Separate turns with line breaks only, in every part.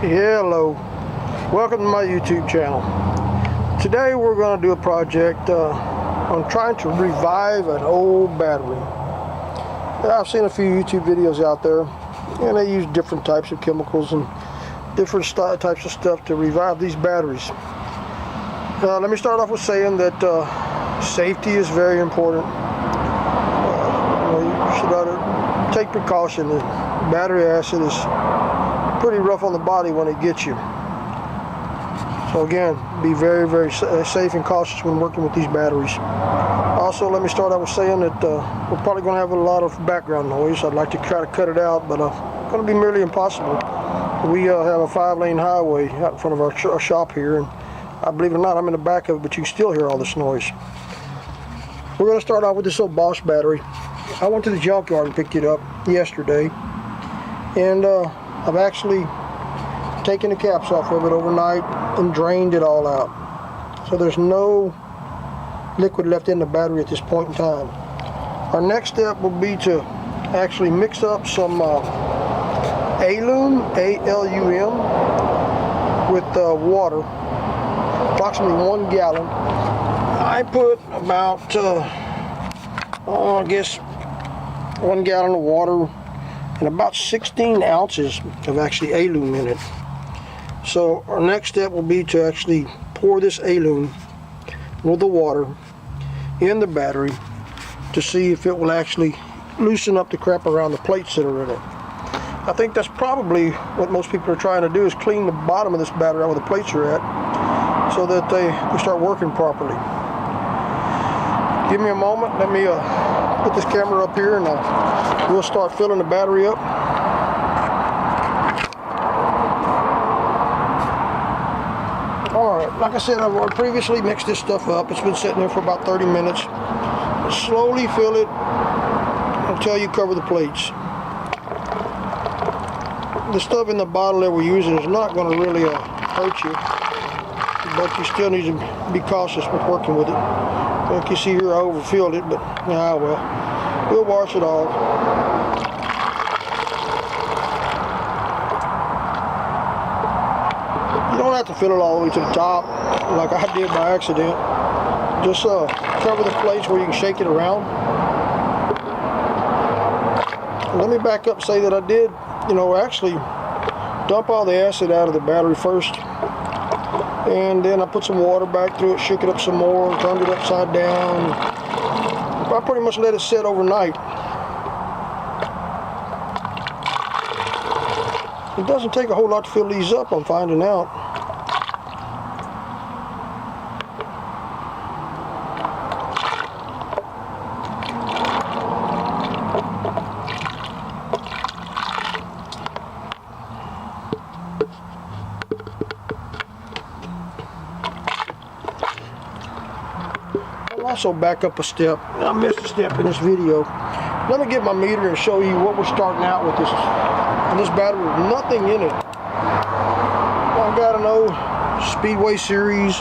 Hello, welcome to my YouTube channel. Today we're going to do a project on trying to revive an old battery. I've seen a few YouTube videos out there and they use different types of chemicals and different types of stuff to revive these batteries. Let me start off with saying that safety is very important. You should take precaution. The battery acid is pretty rough on the body when it gets you. So again, be very, very safe and cautious when working with these batteries. Also, let me start out with saying that we're probably going to have a lot of background noise. I'd like to try to cut it out, but it's going to be nearly impossible. We have a 5-lane highway out in front of our shop here, and I believe it or not, I'm in the back of it, but you can still hear all this noise. We're going to start off with this old Bosch battery. I went to the junkyard and picked it up yesterday, and I've actually taken the caps off of it overnight and drained it all out. So there's no liquid left in the battery at this point in time. Our next step will be to actually mix up some Alum, A-L-U-M, with water, approximately 1 gallon. I put about, I guess, 1 gallon of water and about 16 ounces of actually Alum in it. So our next step will be to actually pour this Alum with the water in the battery to see if it will actually loosen up the crap around the plates that are in it. I think that's probably what most people are trying to do, is clean the bottom of this battery out where the plates are at so that they start working properly. Give me a moment, let me put this camera up here and we'll start filling the battery up. Alright, like I said, I've previously mixed this stuff up. It's been sitting there for about 30 minutes. Slowly fill it until you cover the plates. The stuff in the bottle that we're using is not going to really hurt you, but you still need to be cautious with working with it. Like you see here, I overfilled it, but well, we'll wash it off. You don't have to fill it all the way to the top like I did by accident. Just cover the plates where you can shake it around. Let me back up and say that I did, actually dump all the acid out of the battery first. And then I put some water back through it, shook it up some more, turned it upside down. I pretty much let it sit overnight. It doesn't take a whole lot to fill these up, I'm finding out. Also back up a step. I missed a step in this video. Let me get my meter and show you what we're starting out with this battery with nothing in it. I've got an old Speedway Series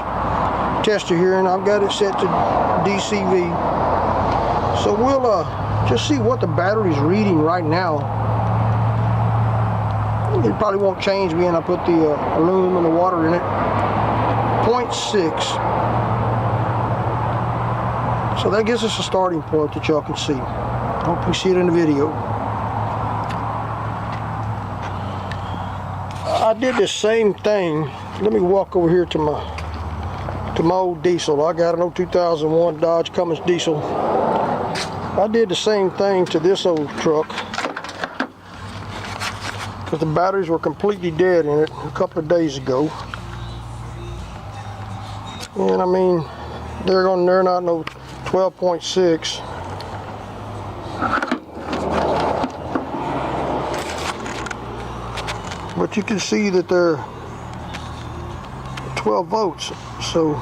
tester here and I've got it set to DCV. So we'll just see what the battery's reading right now. It probably won't change being I put the aluminum and the water in it. 0.6. So that gives us a starting point that y'all can see. Hope you see it in the video. I did the same thing. Let me walk over here to my old diesel. I got an old 2001 Dodge Cummins diesel. I did the same thing to this old truck because the batteries were completely dead in it a couple of days ago. And I mean, they're not no 12.6. But you can see that they're 12 volts. So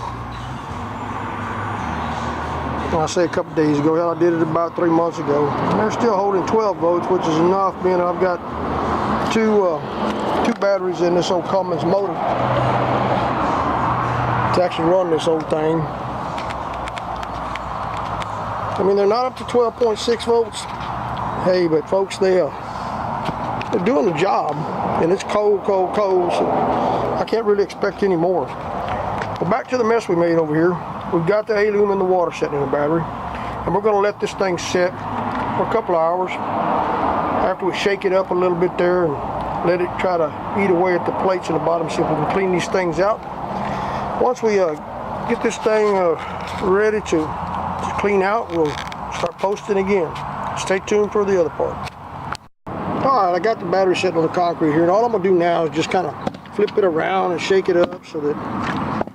when I say a couple days ago, I did it about 3 months ago. And they're still holding 12 volts, which is enough, being I've got two batteries in this old Cummins motor to actually run this old thing. I mean, they're not up to 12.6 volts. Hey, but folks, they they're doing the job, and it's cold, cold, cold, so I can't really expect any more. Well, back to the mess we made over here. We've got the A-Lume in the water sitting in the battery, and we're going to let this thing sit for a couple of hours after we shake it up a little bit there and let it try to eat away at the plates in the bottom, see if we can clean these things out. Once we get this thing ready to clean out, we'll start posting again. Stay tuned for the other part. Alright, I got the battery sitting on the concrete here, and all I'm going to do now is just kind of flip it around and shake it up so that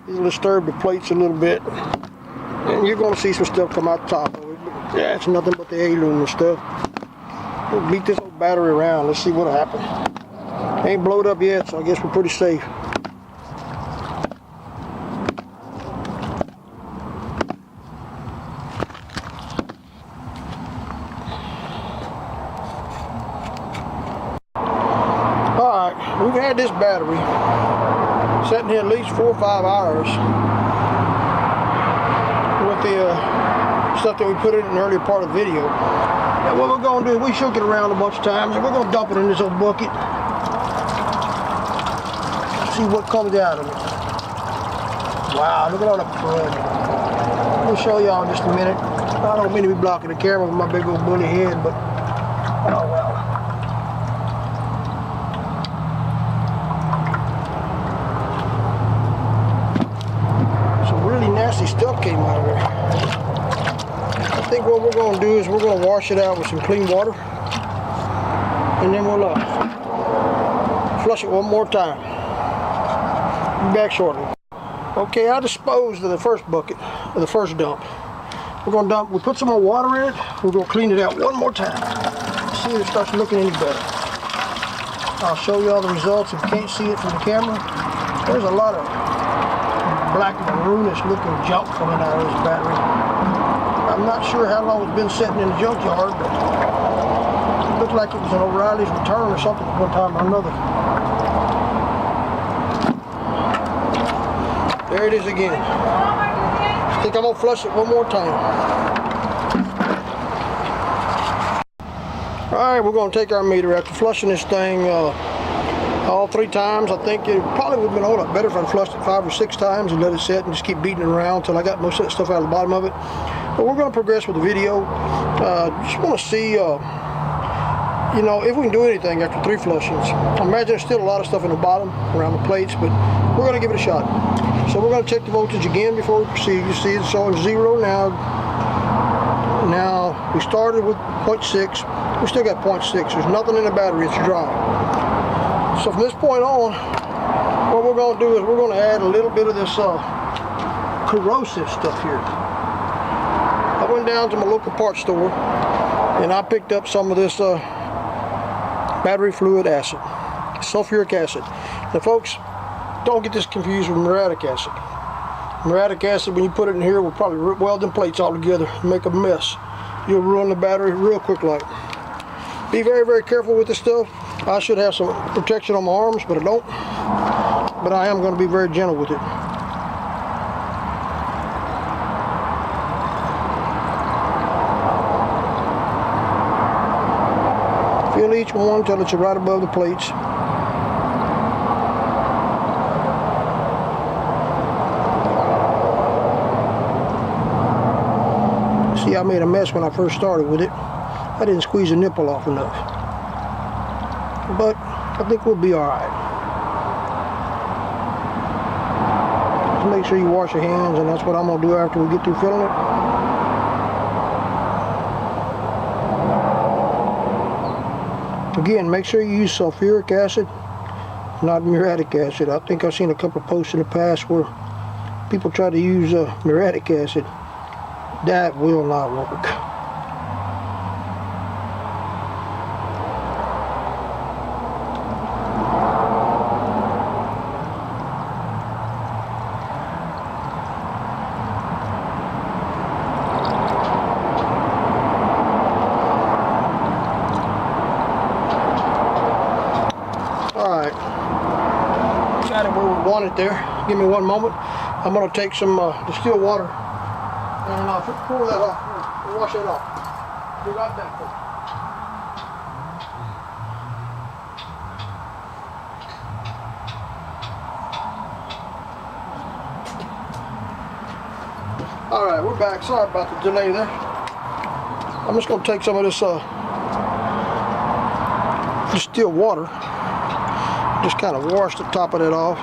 it'll disturb the plates a little bit. And you're going to see some stuff come out the top of it. But yeah, it's nothing but the A-Lume and stuff. We'll beat this old battery around. Let's see what'll happen. Ain't blowed up yet, so I guess we're pretty safe. Alright, we've had this battery sitting here at least 4 or 5 hours with the stuff that we put in an earlier part of the video. And what we're going to do is we shook it around a bunch of times, and we're going to dump it in this old bucket. See what comes out of it. Wow, look at all the crud. We'll show y'all in just a minute. I don't mean to be blocking the camera with my big old bully head, but oh well. Some really nasty stuff came out of there. I think what we're going to do is we're going to wash it out with some clean water, and then we'll flush it one more time. Be back shortly. Okay, I disposed of the first bucket, or the first dump. We're going to dump, we put some more water in it. We're going to clean it out one more time. See if it starts looking any better. I'll show you all the results if you can't see it from the camera. There's a lot of black maroonish looking junk coming out of this battery. I'm not sure how long it's been sitting in the junkyard, but it looked like it was an O'Reilly's return or something at one time or another. There it is again. I think I'm going to flush it one more time. Alright, we're going to take our meter. After flushing this thing all 3 times, I think it probably would have been a whole lot better if I flushed it 5 or 6 times and let it sit and just keep beating it around until I got most of that stuff out of the bottom of it. But we're going to progress with the video. Just want to see, you know, if we can do anything after 3 flushings. I imagine there's still a lot of stuff in the bottom around the plates, but we're going to give it a shot. So we're going to check the voltage again before we proceed. You see it's showing 0 now. Now we started with 0.6. We still got 0.6. There's nothing in the battery. It's dry. So from this point on, what we're going to do is we're going to add a little bit of this corrosive stuff here. I went down to my local parts store and I picked up some of this battery fluid acid, sulfuric acid. Now folks, don't get this confused with muriatic acid. Muriatic acid, when you put it in here, will probably weld them plates all together and make a mess. You'll ruin the battery real quick like. Be very, very careful with this stuff. I should have some protection on my arms, but I don't. But I am going to be very gentle with it. Fill each one until it's right above the plates. See, I made a mess when I first started with it. I didn't squeeze the nipple off enough. But I think we'll be alright. Just make sure you wash your hands, and that's what I'm going to do after we get through filling it. Again, make sure you use sulfuric acid, not muriatic acid. I think I've seen a couple of posts in the past where people try to use muriatic acid. That will not work. Alright. Got it where we want it there. Give me one moment. I'm going to take some distilled water and pour that off, wash it off. Be right back. Alright, we're back. Sorry about the delay there. I'm just going to take some of this distilled water. Just kind of wash the top of that off.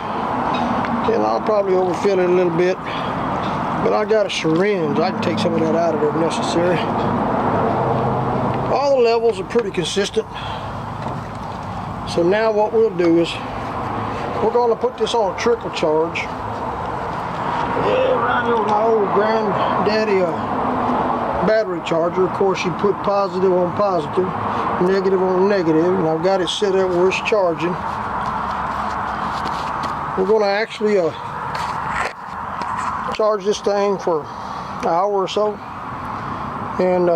And I'll probably overfill it a little bit. But I got a syringe. I can take some of that out of there if necessary. All the levels are pretty consistent. So now what we'll do is we're going to put this on a trickle charge. Yeah, right here with my old granddaddy battery charger. Of course, you put positive on positive, negative on negative, and I've got it set up where it's charging. We're going to actually charge this thing for an hour or so, and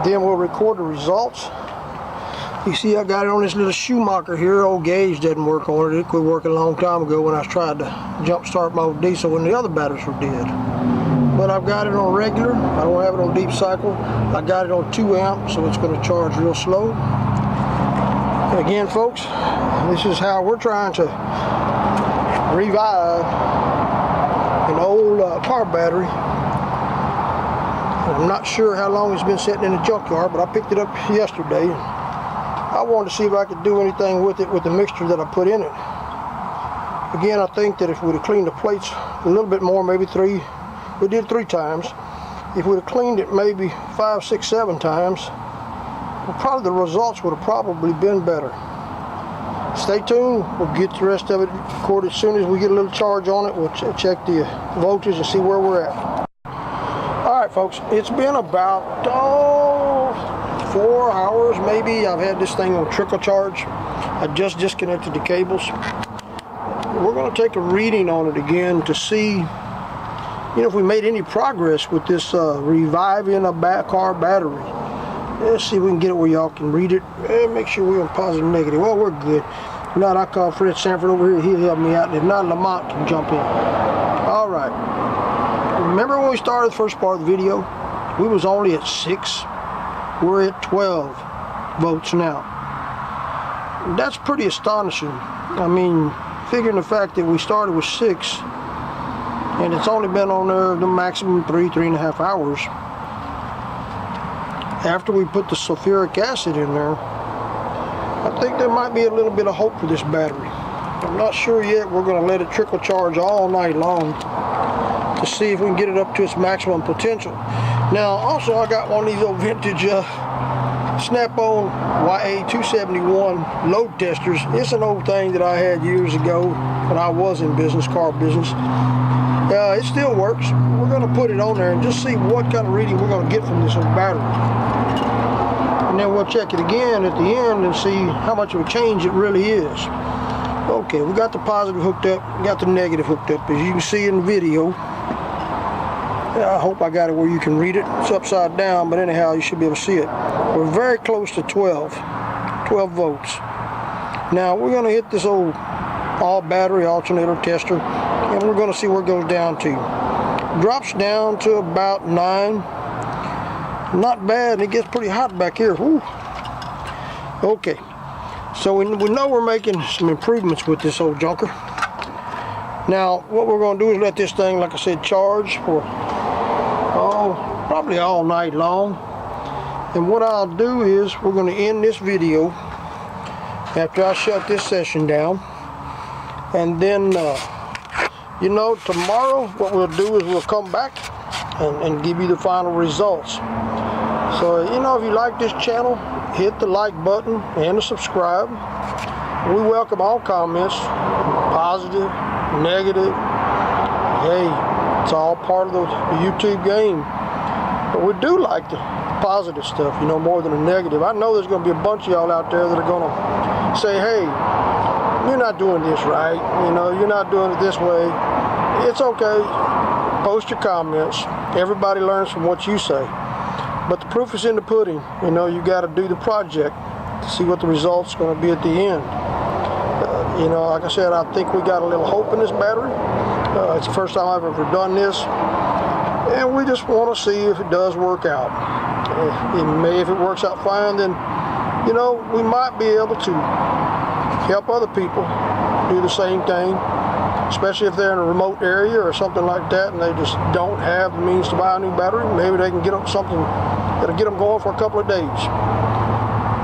then we'll record the results. You see, I got it on this little Schumacher here. Old gauge doesn't work on it. It quit working a long time ago when I tried to jump start my old diesel when the other batteries were dead. But I've got it on regular. I don't have it on deep cycle. I got it on 2 amp, so it's going to charge real slow. And again, folks, this is how we're trying to revive an old car battery. I'm not sure how long it's been sitting in the junkyard, but I picked it up yesterday. I wanted to see if I could do anything with it with the mixture that I put in it. Again, I think that if we'd have cleaned the plates a little bit more, maybe 3, we did 3 times. If we'd have cleaned it maybe 5, 6, 7 times, well, probably the results would have probably been better. Stay tuned. We'll get the rest of it recorded as soon as we get a little charge on it. We'll check the voltage and see where we're at. Alright, folks, it's been about 4 hours maybe. I've had this thing on trickle charge. I just disconnected the cables. We're going to take a reading on it again to see, if we made any progress with this reviving a car battery. Let's see if we can get it where y'all can read it and make sure we're on positive and negative. Well, we're good. If not, I call Fred Sanford over here. He'll help me out. If not, Lamont can jump in. All right. Remember when we started the first part of the video? We was only at 6. We're at 12 votes now. That's pretty astonishing. I mean, figuring the fact that we started with 6 and it's only been on there the maximum 3.5 hours. After we put the sulfuric acid in there, I think there might be a little bit of hope for this battery. I'm not sure yet. We're going to let it trickle charge all night long to see if we can get it up to its maximum potential. Now, also, I got one of these old vintage Snap-on YA271 load testers. It's an old thing that I had years ago when I was in business, car business. It still works. We're going to put it on there and just see what kind of reading we're going to get from this old battery. And then we'll check it again at the end and see how much of a change it really is. Okay, we got the positive hooked up, we got the negative hooked up, as you can see in the video. I hope I got it where you can read it. It's upside down, but anyhow, you should be able to see it. We're very close to 12 votes. Now, we're going to hit this old all battery alternator tester, and we're going to see where it goes down to. Drops down to about 9. Not bad. It gets pretty hot back here. Whew. Okay, so we know we're making some improvements with this old junker. Now, what we're going to do is let this thing, like I said, charge for probably all night long. And what I'll do is we're going to end this video after I shut this session down. And then, tomorrow what we'll do is we'll come back and give you the final results. So, if you like this channel, hit the like button and the subscribe. We welcome all comments, positive, negative. Hey, it's all part of the YouTube game. But we do like the positive stuff, more than the negative. I know there's going to be a bunch of y'all out there that are going to say, hey, you're not doing this right. You're not doing it this way. It's okay. Post your comments. Everybody learns from what you say. But the proof is in the pudding. You got to do the project to see what the result's going to be at the end. Like I said, I think we got a little hope in this battery. It's the first time I've ever done this. And we just want to see if it does work out. If it works out fine, then, we might be able to help other people do the same thing. especially if they're in a remote area or something like that and they just don't have the means to buy a new battery. Maybe they can get them something that'll get them going for a couple of days.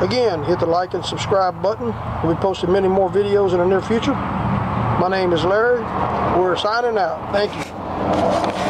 Again, hit the like and subscribe button. We'll be posting many more videos in the near future. My name is Larry. We're signing out. Thank you.